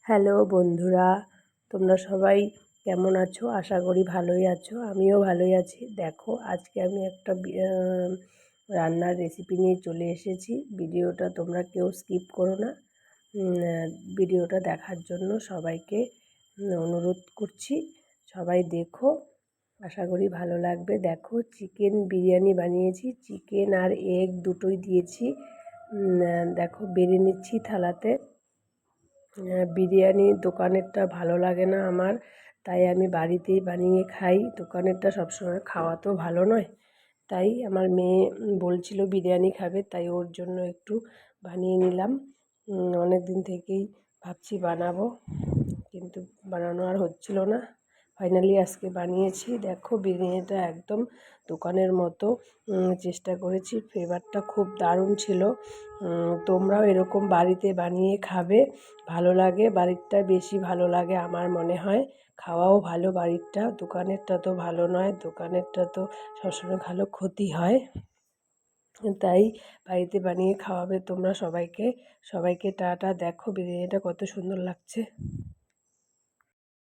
Hello বন্ধুরা, তোমরা সবাই কেমন আছো? আশা করি ভালোই আছো। আমিও ভালোই আছি। দেখো, আজকে আমি একটা রান্নার রেসিপি নিয়ে চলে এসেছি। ভিডিওটা তোমরা কেউ স্কিপ করো না। ভিডিওটা দেখার জন্য সবাইকে অনুরোধ করছি। সবাই দেখো, আশা করি ভালো লাগবে। দেখো, চিকেন বিরিয়ানি বানিয়েছি। চিকেন আর এগ দুটোই দিয়েছি। দেখো, বেড়ে নিচ্ছি থালাতে। বিরিয়ানি দোকানেরটা ভালো লাগে না আমার, তাই আমি বাড়িতেই বানিয়ে খাই। দোকানেরটা সবসময় খাওয়া তো ভালো নয়। তাই আমার মেয়ে বলছিল বিরিয়ানি খাবে, তাই ওর জন্য একটু বানিয়ে নিলাম। অনেক দিন থেকেই ভাবছি বানাবো, কিন্তু বানানো আর হচ্ছিল না। ফাইনালি আজকে বানিয়েছি। দেখো, বিরিয়ানিটা একদম দোকানের মতো চেষ্টা করেছি। ফ্লেভারটা খুব দারুণ ছিল। তোমরাও এরকম বাড়িতে বানিয়ে খাবে, ভালো লাগে। বাড়িরটা বেশি ভালো লাগে আমার মনে হয়। খাওয়াও ভালো বাড়িরটা, দোকানেরটা তো ভালো নয়। দোকানেরটা তো সবসময় ভালো ক্ষতি হয়। তাই বাড়িতে বানিয়ে খাওয়াবে তোমরা সবাইকে। সবাইকে টাটা। দেখো বিরিয়ানিটা কত সুন্দর লাগছে।